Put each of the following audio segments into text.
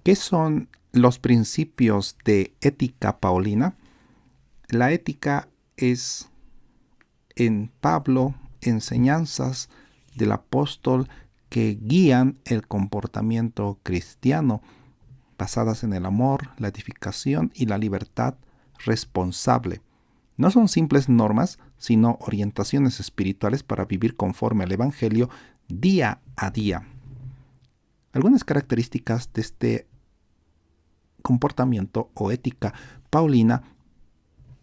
¿Qué son los principios de ética paulina? La ética es en Pablo enseñanzas del apóstol que guían el comportamiento cristiano, basadas en el amor, la edificación y la libertad responsable. No son simples normas, sino orientaciones espirituales para vivir conforme al Evangelio día a día. Algunas características de este comportamiento o ética paulina: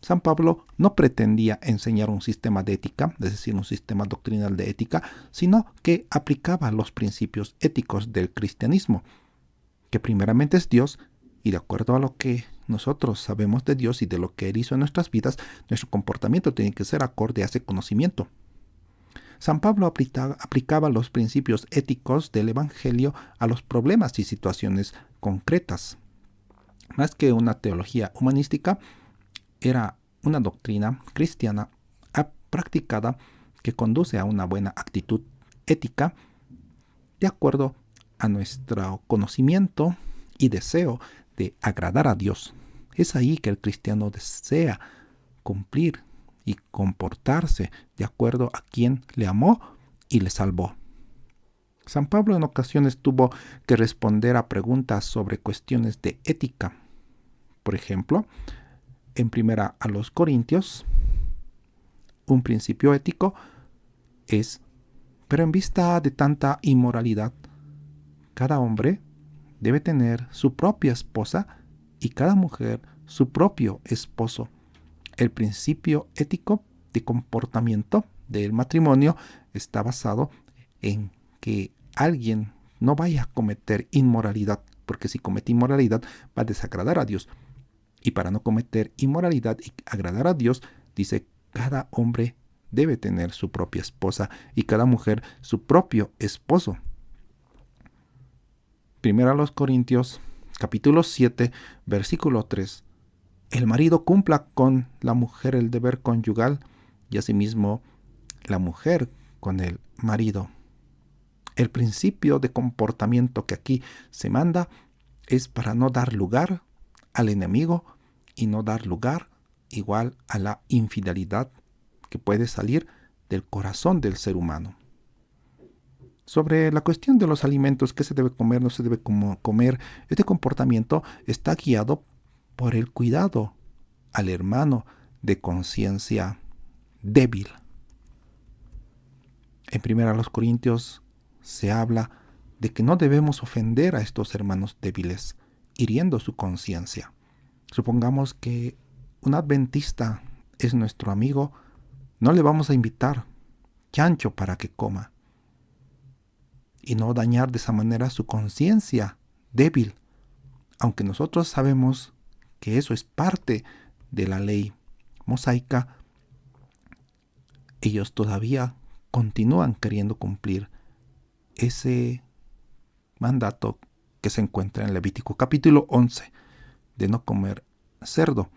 San Pablo no pretendía enseñar un sistema de ética, es decir, un sistema doctrinal de ética, sino que aplicaba los principios éticos del cristianismo, que primeramente es Dios, y de acuerdo a lo que nosotros sabemos de Dios y de lo que Él hizo en nuestras vidas, nuestro comportamiento tiene que ser acorde a ese conocimiento. San Pablo aplicaba los principios éticos del Evangelio a los problemas y situaciones concretas. Más que una teología humanística, era una doctrina cristiana practicada que conduce a una buena actitud ética de acuerdo a nuestro conocimiento y deseo de agradar a Dios. Es ahí que el cristiano desea cumplir y comportarse de acuerdo a quien le amó y le salvó. San Pablo en ocasiones tuvo que responder a preguntas sobre cuestiones de ética. Por ejemplo, en primera a los Corintios, un principio ético es: pero en vista de tanta inmoralidad, cada hombre debe tener su propia esposa y cada mujer su propio esposo. El principio ético de comportamiento del matrimonio está basado en que alguien no vaya a cometer inmoralidad, porque si comete inmoralidad va a desagradar a Dios. Y para no cometer inmoralidad y agradar a Dios, dice, cada hombre debe tener su propia esposa y cada mujer su propio esposo. Primero a los Corintios, capítulo 7, versículo 3. El marido cumpla con la mujer el deber conyugal y asimismo la mujer con el marido. El principio de comportamiento que aquí se manda es para no dar lugar al enemigo y no dar lugar igual a la infidelidad que puede salir del corazón del ser humano. Sobre la cuestión de los alimentos, qué se debe comer, no se debe comer, este comportamiento está guiado por el cuidado al hermano de conciencia débil. En 1 Corintios se habla de que no debemos ofender a estos hermanos débiles, hiriendo su conciencia. Supongamos que un adventista es nuestro amigo, no le vamos a invitar chancho para que coma y no dañar de esa manera su conciencia débil, aunque nosotros sabemos que eso es parte de la ley mosaica. Ellos todavía continúan queriendo cumplir ese mandato que se encuentra en Levítico capítulo 11 de no comer cerdo.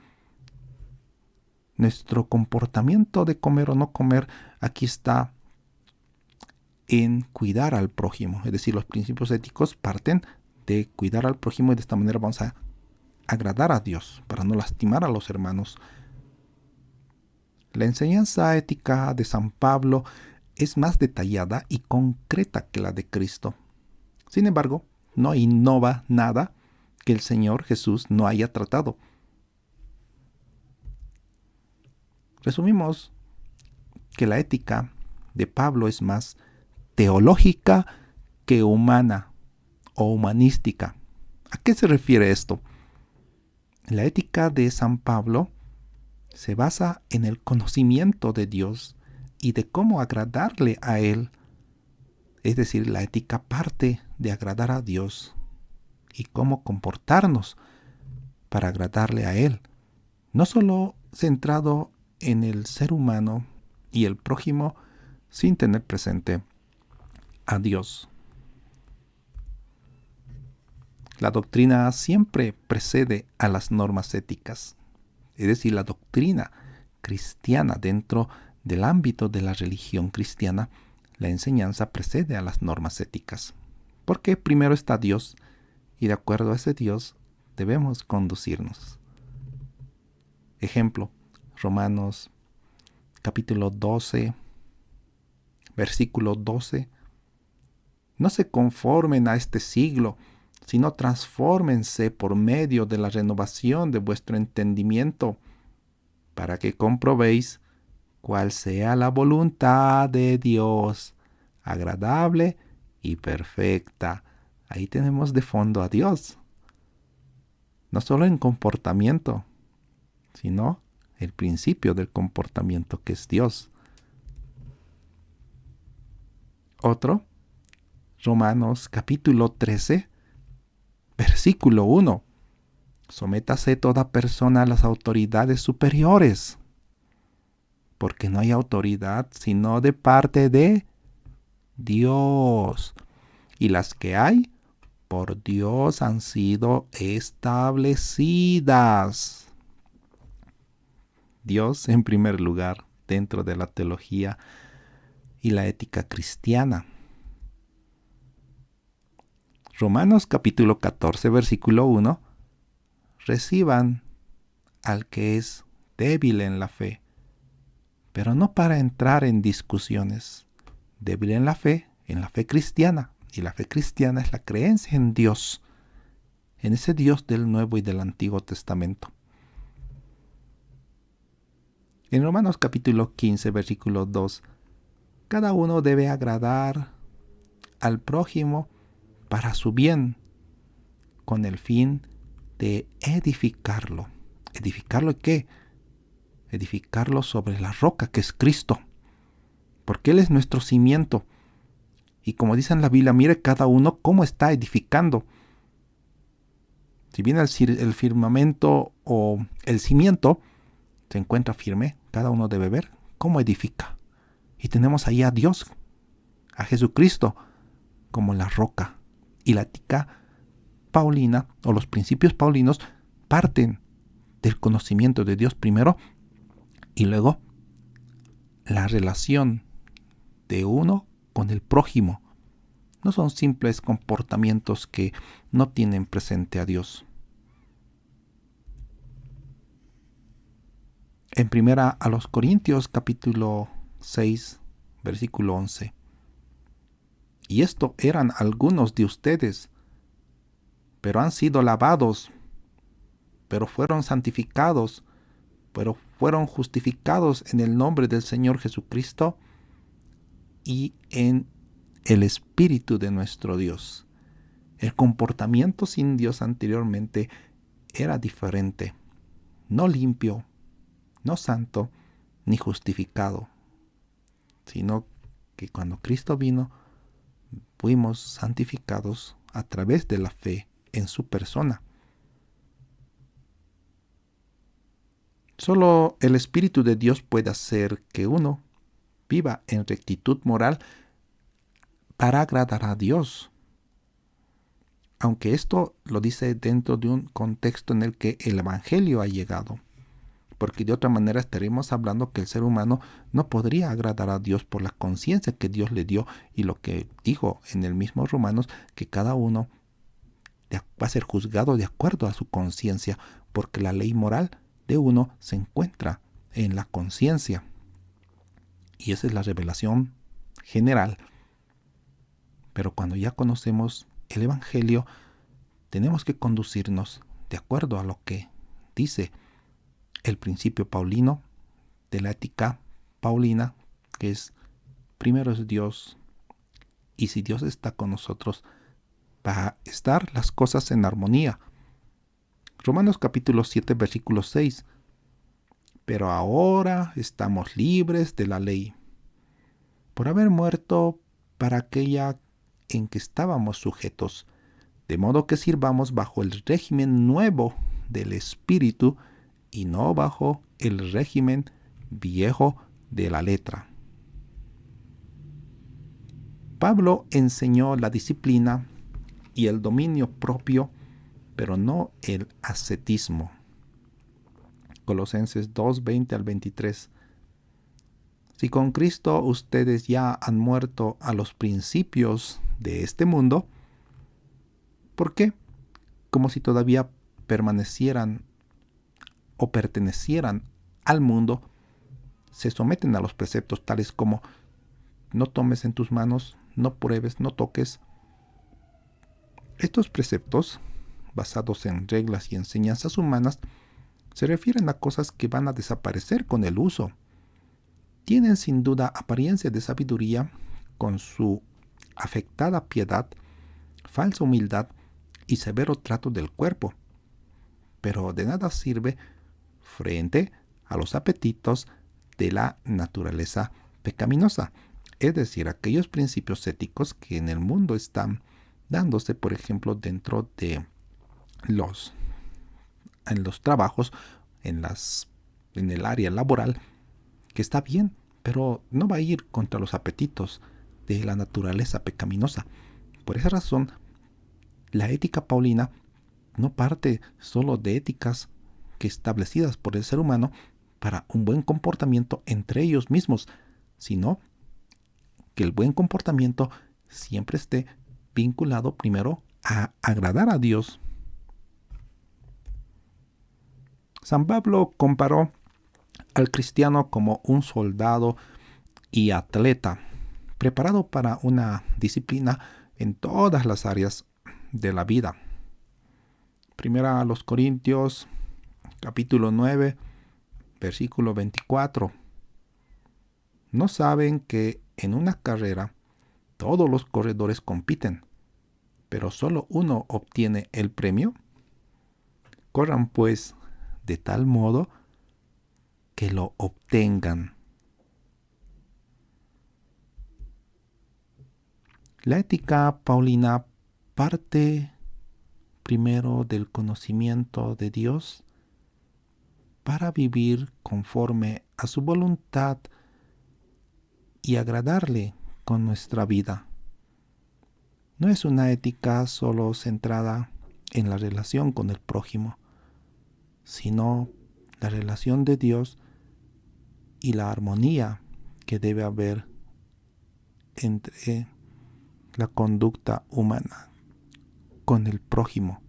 Nuestro comportamiento de comer o no comer aquí está en cuidar al prójimo, es decir, los principios éticos parten de cuidar al prójimo y de esta manera vamos a agradar a Dios para no lastimar a los hermanos. La enseñanza ética de San Pablo es más detallada y concreta que la de Cristo. Sin embargo, no innova nada que el Señor Jesús no haya tratado. Resumimos que la ética de Pablo es más teológica que humana o humanística. ¿A qué se refiere esto? La ética de San Pablo se basa en el conocimiento de Dios y de cómo agradarle a Él. Es decir, la ética parte de agradar a Dios y cómo comportarnos para agradarle a Él. No solo centrado en el ser humano y el prójimo sin tener presente a Dios. La doctrina siempre precede a las normas éticas. Es decir, la doctrina cristiana dentro del ámbito de la religión cristiana, la enseñanza precede a las normas éticas. Porque primero está Dios y de acuerdo a ese Dios debemos conducirnos. Ejemplo, Romanos capítulo 12, versículo 12. No se conformen a este siglo, sino transfórmense por medio de la renovación de vuestro entendimiento, para que comprobéis cuál sea la voluntad de Dios, agradable y perfecta. Ahí tenemos de fondo a Dios. No solo en comportamiento, sino el principio del comportamiento que es Dios. Otro, Romanos capítulo 13, versículo 1. Sométase toda persona a las autoridades superiores, porque no hay autoridad sino de parte de Dios, y las que hay por Dios han sido establecidas. Dios en primer lugar dentro de la teología y la ética cristiana. Romanos capítulo 14, versículo 1. Reciban al que es débil en la fe, pero no para entrar en discusiones. Débil en la fe cristiana. Y la fe cristiana es la creencia en Dios, en ese Dios del Nuevo y del Antiguo Testamento. En Romanos capítulo 15, versículo 2, cada uno debe agradar al prójimo para su bien, con el fin de edificarlo. ¿Edificarlo qué? Edificarlo sobre la roca que es Cristo, porque Él es nuestro cimiento. Y como dice en la Biblia, mire cada uno cómo está edificando. Si bien el firmamento o el cimiento se encuentra firme, cada uno debe ver cómo edifica. Y tenemos ahí a Dios, a Jesucristo, como la roca. Y la ética paulina, o los principios paulinos, parten del conocimiento de Dios primero, y luego la relación de uno con el prójimo. No son simples comportamientos que no tienen presente a Dios. En primera a los Corintios capítulo 6, versículo 11. Y esto eran algunos de ustedes, pero han sido lavados, pero fueron santificados, pero fueron justificados en el nombre del Señor Jesucristo y en el Espíritu de nuestro Dios. El comportamiento sin Dios anteriormente era diferente, no limpio, no santo, ni justificado, sino que cuando Cristo vino, fuimos santificados a través de la fe en su persona. Solo el Espíritu de Dios puede hacer que uno viva en rectitud moral para agradar a Dios. Aunque esto lo dice dentro de un contexto en el que el Evangelio ha llegado. Porque de otra manera estaremos hablando que el ser humano no podría agradar a Dios por la conciencia que Dios le dio, y lo que dijo en el mismo Romanos, que cada uno va a ser juzgado de acuerdo a su conciencia, porque la ley moral de uno se encuentra en la conciencia. Y esa es la revelación general. Pero cuando ya conocemos el Evangelio, tenemos que conducirnos de acuerdo a lo que dice el principio paulino de la ética paulina, que es primero es Dios, y si Dios está con nosotros, va a estar las cosas en armonía. Romanos capítulo 7, versículo 6. Pero ahora estamos libres de la ley, por haber muerto para aquella en que estábamos sujetos, de modo que sirvamos bajo el régimen nuevo del Espíritu y no bajo el régimen viejo de la letra. Pablo enseñó la disciplina y el dominio propio, pero no el ascetismo. Colosenses 2, 20 al 23. Si con Cristo ustedes ya han muerto a los principios de este mundo, ¿por qué como si todavía permanecieran o pertenecieran al mundo, se someten a los preceptos tales como no tomes en tus manos, no pruebes, no toques. Estos preceptos, basados en reglas y enseñanzas humanas, se refieren a cosas que van a desaparecer con el uso. Tienen sin duda apariencia de sabiduría con su afectada piedad, falsa humildad y severo trato del cuerpo, pero de nada sirve frente a los apetitos de la naturaleza pecaminosa, es decir, aquellos principios éticos que en el mundo están dándose, por ejemplo, dentro de en los trabajos, en el área laboral, que está bien, pero no va a ir contra los apetitos de la naturaleza pecaminosa. Por esa razón, la ética paulina no parte solo de éticas que establecidas por el ser humano para un buen comportamiento entre ellos mismos, sino que el buen comportamiento siempre esté vinculado primero a agradar a Dios. San Pablo comparó al cristiano como un soldado y atleta, preparado para una disciplina en todas las áreas de la vida. Primera a los Corintios, capítulo 9, versículo 24. ¿No saben que en una carrera todos los corredores compiten, pero solo uno obtiene el premio? Corran pues de tal modo que lo obtengan. La ética paulina parte primero del conocimiento de Dios para vivir conforme a su voluntad y agradarle con nuestra vida. No es una ética solo centrada en la relación con el prójimo, sino la relación de Dios y la armonía que debe haber entre la conducta humana con el prójimo.